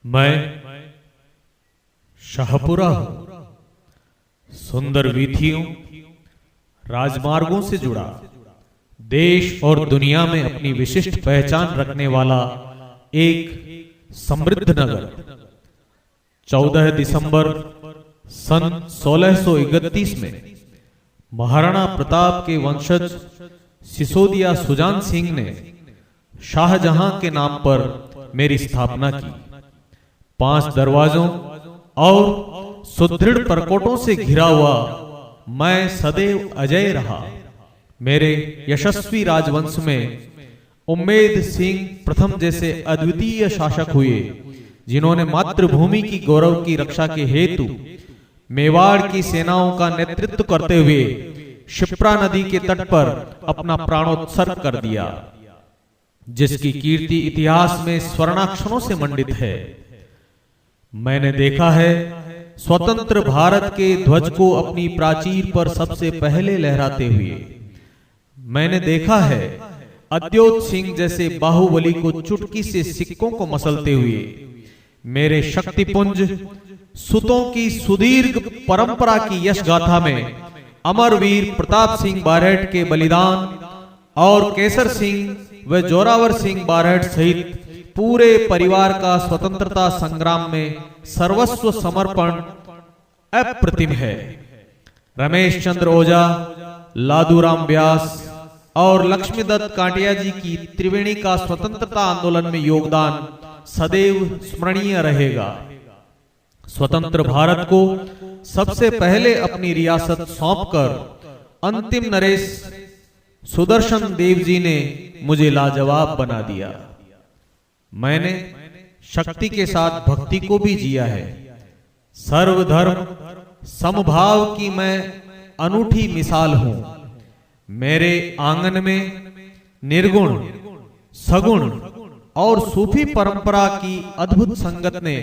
मैं शाहपुरा हूं। सुंदर वीथियों, राजमार्गों से जुड़ा, देश और दुनिया में अपनी विशिष्ट पहचान रखने वाला एक समृद्ध नगर। 14 दिसंबर सन 1631 में महाराणा प्रताप के वंशज सिसोदिया सुजान सिंह ने शाहजहां के नाम पर मेरी स्थापना की। 5 दरवाजों और सुदृढ़ परकोटों से घिरा हुआ मैं सदैव अजय रहा। मेरे यशस्वी राजवंश में उम्मेद सिंह प्रथम जैसे अद्वितीय शासक हुए, जिन्होंने मातृभूमि की गौरव की रक्षा के हेतु मेवाड़ की सेनाओं का नेतृत्व करते हुए शिप्रा नदी के तट पर अपना प्राणोत्सर्ग कर दिया, जिसकी कीर्ति इतिहास में स्वर्णाक्षरों से मंडित है। मैंने देखा है स्वतंत्र भारत के ध्वज को अपनी प्राचीर पर सबसे पहले लहराते हुए। मैंने देखा है अद्योत सिंह जैसे बाहुबली को चुटकी से सिक्कों को मसलते हुए। मेरे शक्तिपुंज सुतों की सुदीर्घ परंपरा की यश गाथा में अमरवीर प्रताप सिंह बारहट के बलिदान और केसर सिंह व जोरावर सिंह बारहट सहित पूरे परिवार का स्वतंत्रता संग्राम में सर्वस्व समर्पण अप्रतिम है। रमेश चंद्र ओझा, लादूराम व्यास और लक्ष्मीदत्त काटिया जी की त्रिवेणी का स्वतंत्रता आंदोलन में योगदान सदैव स्मरणीय रहेगा। स्वतंत्र भारत को सबसे पहले अपनी रियासत सौंपकर अंतिम नरेश सुदर्शन देव जी ने मुझे लाजवाब बना दिया। मैंने शक्ति के साथ भक्ति को भी जिया है। सर्वधर्म समभाव की मैं अनूठी मिसाल हूं। मेरे आंगन में निर्गुण, सगुण और सूफी परंपरा की अद्भुत संगत ने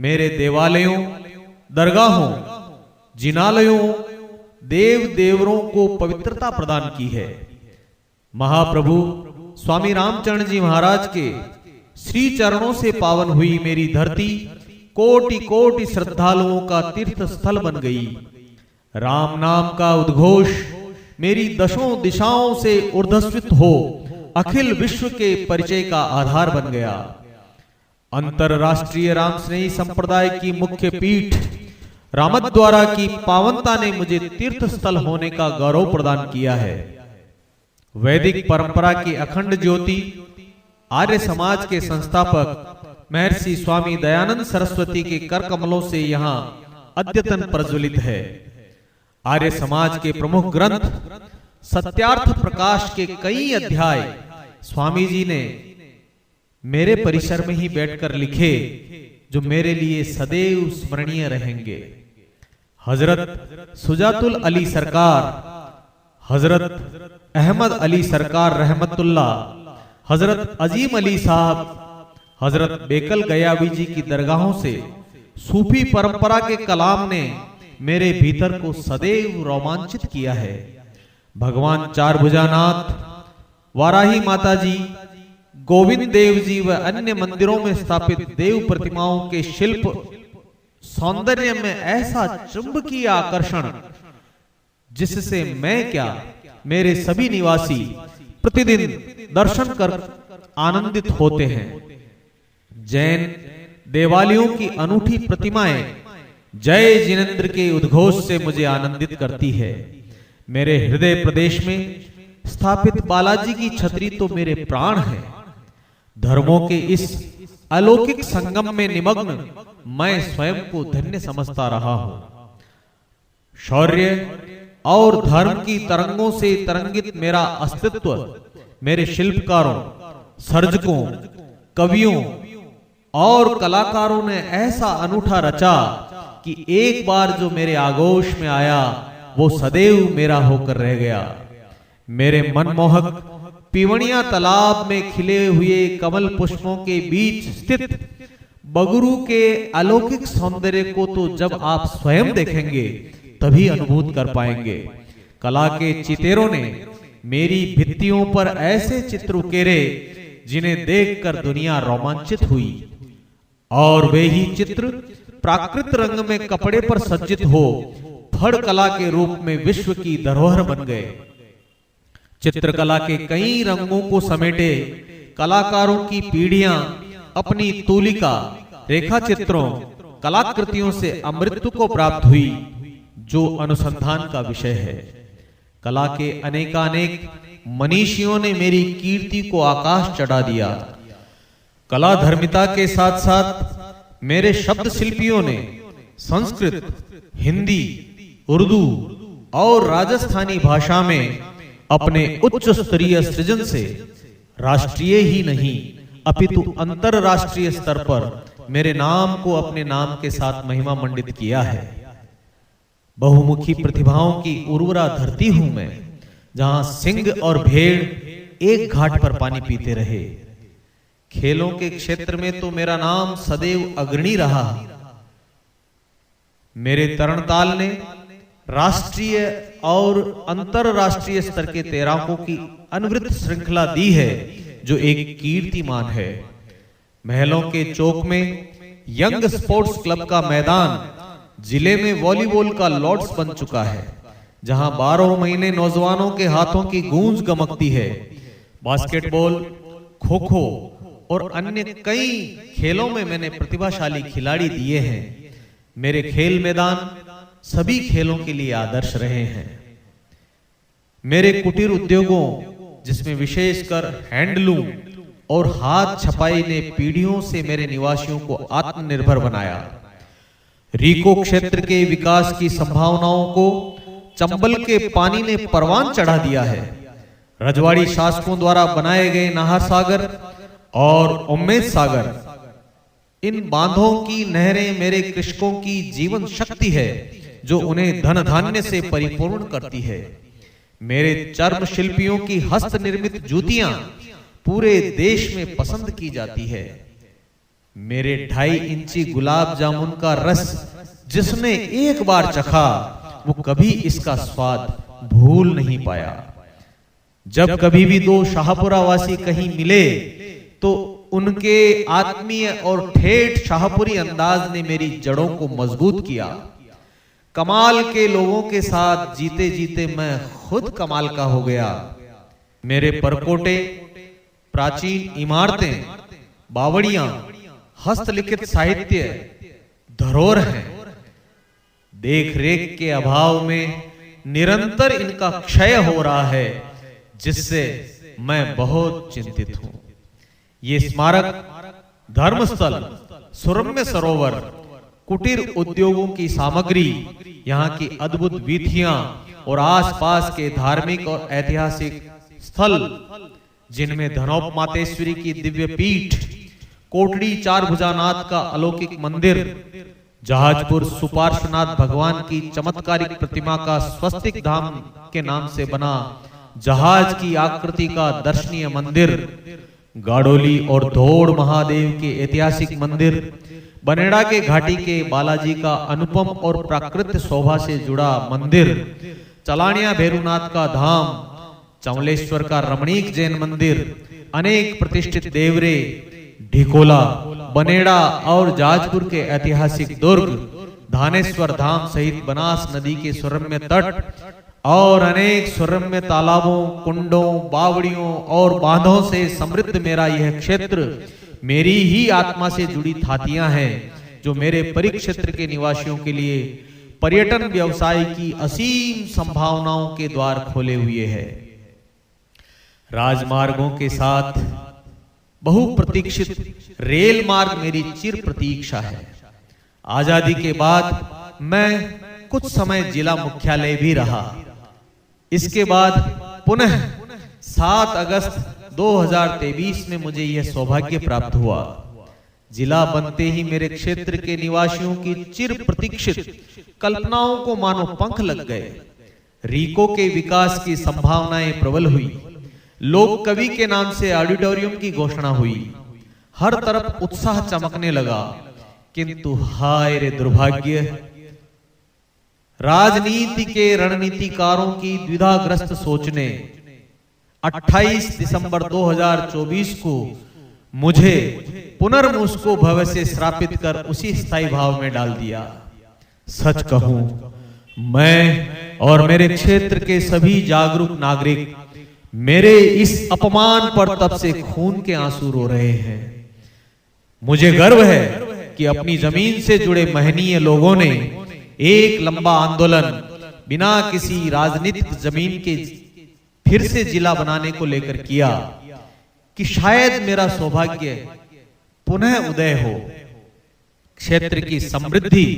मेरे देवालयों, दरगाहों, जिनालयों, देव देवरों को पवित्रता प्रदान की है। महाप्रभु स्वामी रामचरण जी महाराज के श्री चरणों से पावन हुई मेरी धरती कोटि कोटि श्रद्धालुओं का तीर्थ स्थल बन गई। राम नाम का उद्घोष मेरी दशों दिशाओं से ऊर्ध्वस्वित हो अखिल विश्व के परिचय का आधार बन गया। अंतरराष्ट्रीय राम स्नेही संप्रदाय की मुख्य पीठ रामद्वारा की पावनता ने मुझे तीर्थ स्थल होने का गौरव प्रदान किया है। वैदिक परंपरा की अखंड ज्योति आर्य समाज के संस्थापक महर्षि स्वामी दयानंद सरस्वती के कर कमलों से यहाँ अद्यतन प्रज्वलित है। आर्य समाज के प्रमुख ग्रंथ सत्यार्थ प्रकाश के कई अध्याय स्वामी जी ने मेरे परिसर में ही बैठकर लिखे, जो मेरे लिए सदैव स्मरणीय रहेंगे। हजरत सुजातुल अली सरकार, हजरत अहमद अली सरकार रहमतुल्लाह, हजरत अजीम अली साहब, हजरत बेकल गयावी जी की दरगाहों से सूफी परंपरा के कलाम ने मेरे भीतर को सदैव रोमांचित किया है। भगवान चार भुजानाथ, वाराही माता जी, गोविंद देव जी व अन्य मंदिरों में स्थापित देव प्रतिमाओं के शिल्प सौंदर्य में ऐसा चुंबकीय आकर्षण, जिससे मैं क्या मेरे सभी निवासी प्रतिदिन दर्शन कर आनंदित होते हैं। जैन देवालयों की अनूठी प्रतिमाएं जय जिनेंद्र के उद्घोष से मुझे आनंदित करती है। मेरे हृदय प्रदेश में स्थापित बालाजी की छतरी तो मेरे प्राण है। धर्मों के इस अलौकिक संगम में निमग्न मैं स्वयं को धन्य समझता रहा हूं। शौर्य और धर्म की तरंगों से तरंगित मेरा अस्तित्व मेरे शिल्पकारों, सर्जकों, कवियों और कलाकारों ने ऐसा अनूठा रचा कि एक बार जो मेरे आगोश में आया वो सदैव मेरा होकर रह गया। मेरे मनमोहक पीवनिया तालाब में खिले हुए कमल पुष्पों के बीच स्थित बगरू के अलौकिक सौंदर्य को तो जब आप स्वयं देखेंगे तभी अनुभूत कर पाएंगे। कला के चितेरों ने मेरी भित्तियों पर ऐसे चित्र उकेरे जिन्हें देखकर दुनिया रोमांचित हुई। और वे ही चित्र प्राकृत रंग में कपड़े पर सज्जित हो फड़ कला के रूप में विश्व की धरोहर बन गए। चित्रकला के कई रंगों को समेटे कलाकारों की पीढ़ियां अपनी तूलिका, रेखा चित्रों, कलाकृतियों से अमृत को प्राप्त हुई, जो अनुसंधान का विषय है। कला के अनेकानेक मनीषियों ने मेरी कीर्ति को आकाश चढ़ा दिया। कला धर्मिता के साथ साथ मेरे शब्द शिल्पियों ने संस्कृत, हिंदी, उर्दू और राजस्थानी भाषा में अपने उच्च स्तरीय सृजन से राष्ट्रीय ही नहीं अपितु अंतरराष्ट्रीय स्तर पर मेरे नाम को अपने नाम के साथ महिमा मंडित किया है। बहुमुखी प्रतिभाओं की उर्वरा धरती हूं मैं, जहां सिंह और भेड़ एक घाट पर पानी पीते रहे। खेलों के क्षेत्र में तो मेरा नाम सदैव अग्रणी रहा। मेरे तरणताल ने राष्ट्रीय और अंतरराष्ट्रीय स्तर के तैराकों की अनवरत श्रृंखला दी है, जो एक कीर्तिमान है। महलों के चौक में यंग स्पोर्ट्स क्लब का मैदान जिले में वॉलीबॉल का लॉर्ड्स बन चुका है, जहां 12 महीने नौजवानों के हाथों की गूंज गमकती है। बास्केटबॉल, खो खो और अन्य कई खेलों में मैंने प्रतिभाशाली खिलाड़ी दिए हैं। मेरे खेल मैदान सभी खेलों के लिए आदर्श रहे हैं। मेरे कुटीर उद्योगों, जिसमें विशेषकर हैंडलूम और हाथ छपाई ने पीढ़ियों से मेरे निवासियों को आत्मनिर्भर बनाया। रीको क्षेत्र के विकास की संभावनाओं को चंबल के पानी ने परवान चढ़ा दिया है। रजवाड़ी शासकों द्वारा बनाए गए नाहर सागर और उम्मेद सागर, इन बांधों की नहरें मेरे कृषकों की जीवन शक्ति है, जो उन्हें धन धान्य से परिपूर्ण करती है। मेरे चर्म शिल्पियों की हस्त निर्मित जूतियां पूरे देश में पसंद की जाती है। मेरे 2.5 इंची गुलाब जामुन का रस जिसने एक बार चखा, वो कभी इसका स्वाद भूल नहीं पाया। जब कभी भी 2 शाहपुरा वासी कहीं मिले, तो उनके आत्मीय और ठेठ शाहपुरी अंदाज ने मेरी जड़ों को मजबूत किया। कमाल के लोगों के साथ जीते जीते मैं खुद कमाल का हो गया। मेरे परकोटे, प्राचीन इमारतें, बावड़ियां, हस्तलिखित साहित्य धरोहर हैं। देख रेख के अभाव में निरंतर इनका क्षय हो रहा है, जिससे मैं बहुत चिंतित हूं। ये स्मारक, धर्मस्थल, सुरम्य सरोवर, कुटीर उद्योगों की सामग्री, यहाँ की अद्भुत वीथियां और आसपास के धार्मिक और ऐतिहासिक स्थल, जिनमें धनौप मातेश्वरी की दिव्य पीठ, कोटड़ी चारभुजानाथ का अलौकिक मंदिर, जहाजपुर सुपार्श्वनाथ भगवान की चमत्कारिक प्रतिमा का स्वस्तिक धाम के नाम से बना जहाज की आकृति का दर्शनीय मंदिर, गाड़ोली और धोड़ महादेव के ऐतिहासिक मंदिर, बनेड़ा के घाटी के बालाजी का अनुपम और प्राकृतिक शोभा से जुड़ा मंदिर, चलानिया भैरुनाथ का धाम, चमलेश्वर का रमणीक जैन मंदिर, अनेक प्रतिष्ठित देवरे, ढिकोला, बनेड़ा और जाजपुर के ऐतिहासिक दुर्ग, धानेश्वर धाम सहित बनास नदी के सुरम्य तट और अनेक सुरम्य तालाबों, कुंडों, बावड़ियों और बांधों से समृद्ध मेरा यह क्षेत्र मेरी ही आत्मा से जुड़ी थातियां हैं, जो मेरे परिक्षेत्र के निवासियों के लिए पर्यटन व्यवसाय की असीम संभावनाओं के द्वार खोले हुए है। राजमार्गों के साथ बहुप्रतीक्षित रेल मार्ग मेरी चिर प्रतीक्षा है। आजादी के बाद मैं कुछ समय जिला मुख्यालय भी रहा। इसके बाद पुनः 7 अगस्त 2023 में मुझे यह सौभाग्य प्राप्त हुआ। जिला बनते ही मेरे क्षेत्र के निवासियों की चिर प्रतीक्षित कल्पनाओं को मानो पंख लग गए। रीको के विकास की संभावनाएं प्रबल हुई। लोक कवि के नाम से ऑडिटोरियम की घोषणा हुई। हर तरफ उत्साह चमकने लगा, किंतु हाय रे दुर्भाग्य, राजनीति के रणनीतिकारों की द्विधाग्रस्त सोच ने 28 दिसंबर 2024 को मुझे पुनर् उसको भव्य से श्रापित कर उसी स्थायी भाव में डाल दिया। सच कहूं, मैं और मेरे क्षेत्र के सभी जागरूक नागरिक मेरे इस अपमान पर तब से खून के आंसू रो रहे हैं। मुझे गर्व है कि अपनी जमीन से जुड़े महनीय लोगों ने एक लंबा आंदोलन बिना किसी राजनीतिक जमीन के फिर से जिला बनाने को लेकर किया कि शायद मेरा सौभाग्य पुनः उदय हो। क्षेत्र की समृद्धि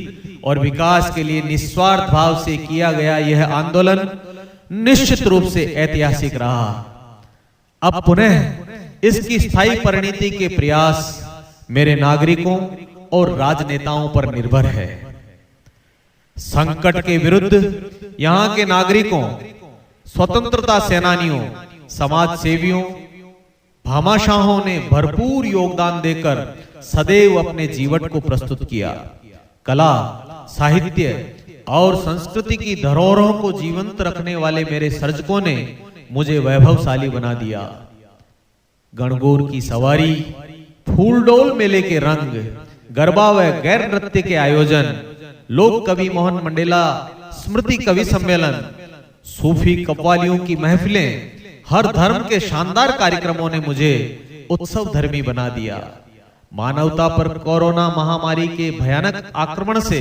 और विकास के लिए निस्वार्थ भाव से किया गया यह आंदोलन निश्चित रूप से ऐतिहासिक रहा। अब पुनः इसकी स्थायी परिणति के प्रयास मेरे नागरिकों और राजनेताओं पर निर्भर है। संकट के विरुद्ध यहां के नागरिकों, स्वतंत्रता सेनानियों, समाज सेवियों, भामाशाहों ने भरपूर योगदान देकर सदैव अपने जीवन को प्रस्तुत किया। कला, साहित्य और संस्कृति की धरोहरों को जीवंत रखने वाले मेरे सर्जकों ने मुझे वैभवशाली बना दिया। गणगौर की सवारी, फूलडोल मेले के रंग, गरबा व गैर नृत्य के आयोजन, लोक कवि मोहन मंडेला स्मृति कवि सम्मेलन, सूफी कव्वालियों की महफिलें, हर धर्म के शानदार कार्यक्रमों ने मुझे उत्सव धर्मी बना दिया। मानवता पर कोरोना महामारी के भयानक आक्रमण से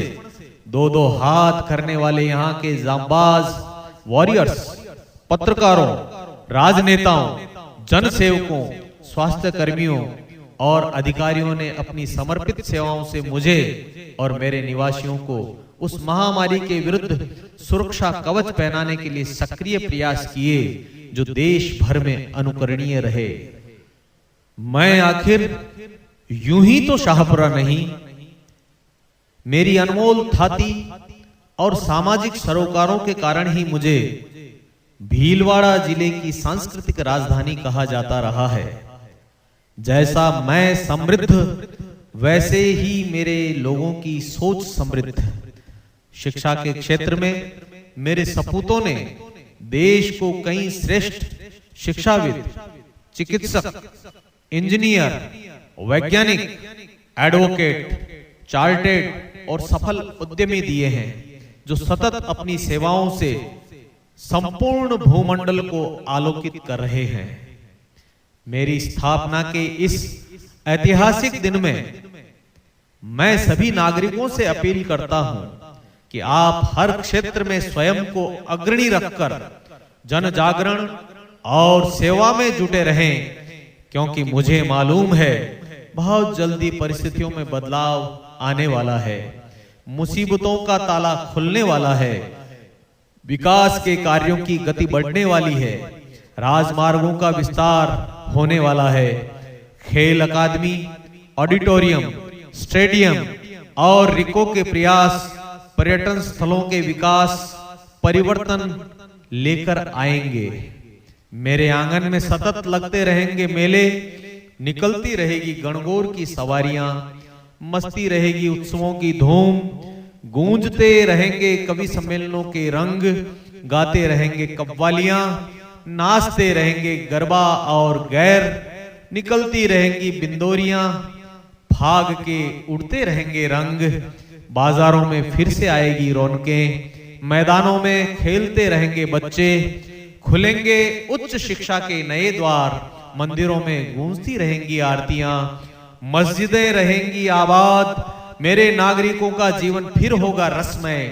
दो दो हाथ करने वाले यहाँ के जांबाज वॉरियर्स, पत्रकारों, राजनेताओं, जनसेवकों, स्वास्थ्य कर्मियों और अधिकारियों ने अपनी समर्पित सेवाओं से मुझे और मेरे निवासियों को उस महामारी के विरुद्ध सुरक्षा कवच पहनाने के लिए सक्रिय प्रयास किए, जो देश भर में अनुकरणीय रहे। मैं आखिर यूं ही तो शाहपुरा नहीं, मेरी अनमोल थाती और सामाजिक सरोकारों के कारण ही मुझे भीलवाड़ा जिले की सांस्कृतिक राजधानी कहा जाता रहा है। जैसा मैं समृद्ध, वैसे ही मेरे लोगों की सोच समृद्ध। शिक्षा के क्षेत्र में मेरे सपूतों ने देश को कई श्रेष्ठ शिक्षाविद, चिकित्सक, इंजीनियर, वैज्ञानिक, एडवोकेट, चार्टेड और सफल उद्यमी दिए हैं, जो सतत अपनी सेवाओं से संपूर्ण भूमंडल को आलोकित कर रहे हैं। मेरी स्थापना के इस ऐतिहासिक दिन में मैं सभी नागरिकों से अपील करता हूं कि आप हर क्षेत्र में स्वयं को अग्रणी रखकर जन जागरण और सेवा में जुटे रहें, क्योंकि मुझे मालूम है बहुत जल्दी परिस्थितियों में बदलाव आने वाला है, मुसीबतों का ताला खुलने वाला है, विकास के कार्यों की गति बढ़ने वाली है, राजमार्गों का विस्तार होने वाला है, खेल अकादमी, ऑडिटोरियम, स्टेडियम और रिको के प्रयास पर्यटन स्थलों के विकास परिवर्तन लेकर आएंगे। मेरे आंगन में सतत लगते रहेंगे मेले, निकलती रहेगी गणगौर की सवारियां, मस्ती रहेगी उत्सवों की धूम, गूंजते रहेंगे कवि सम्मेलनों के रंग, गाते रहेंगे कव्वालियां, नाचते रहेंगे गरबा और गैर, निकलती रहेंगी बिंदोरियां, फाग के उड़ते रहेंगे रंग, बाजारों में फिर से आएगी रौनकें, मैदानों में खेलते रहेंगे बच्चे, खुलेंगे उच्च शिक्षा के नए द्वार, मंदिरों में गूंजती रहेंगी आरतियां, मस्जिदें रहेंगी आबाद, मेरे नागरिकों का जीवन फिर होगा रसमय,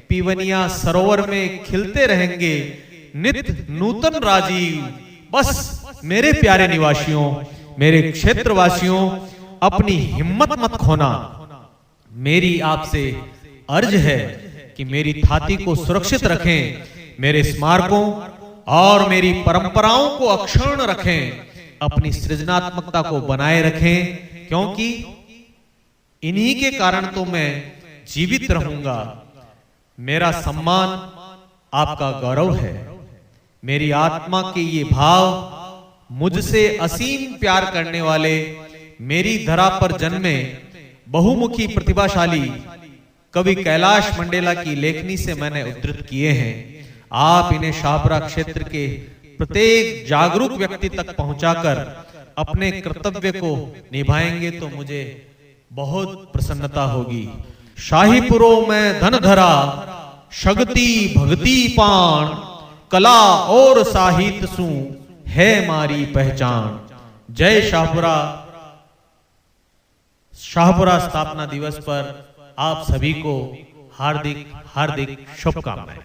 पीवनिया सरोवर में खिलते रहेंगे नित नूतन राजीव। बस मेरे प्यारे निवासियों, मेरे क्षेत्रवासियों, अपनी हिम्मत मत खोना। मेरी आपसे अर्ज है कि मेरी थाती को सुरक्षित रखें, मेरे स्मारकों और मेरी परंपराओं को अक्षुण्ण रखें, अपनी सृजनात्मकता को बनाए रखें, क्योंकि इन्हीं के कारण तो मैं जीवित रहूंगा। मेरा सम्मान आपका गौरव है। मेरी आत्मा के ये भाव मुझसे असीम प्यार करने वाले मेरी धरा पर जन्मे बहुमुखी प्रतिभाशाली कवि कैलाश मंडेला की लेखनी से मैंने उद्धृत किए हैं। आप इन्हें शाहपुरा क्षेत्र के प्रत्येक जागरूक व्यक्ति तक पहुंचाकर अपने कर्तव्य को निभाएंगे तो मुझे बहुत प्रसन्नता होगी। शाहीपुरों में धन धरा, शक्ति भक्ति पाण, कला और साहित्य सु है मारी पहचान। जय शाहपुरा। शाहपुरा स्थापना दिवस पर आप सभी को हार्दिक हार्दिक शुभकामनाएं।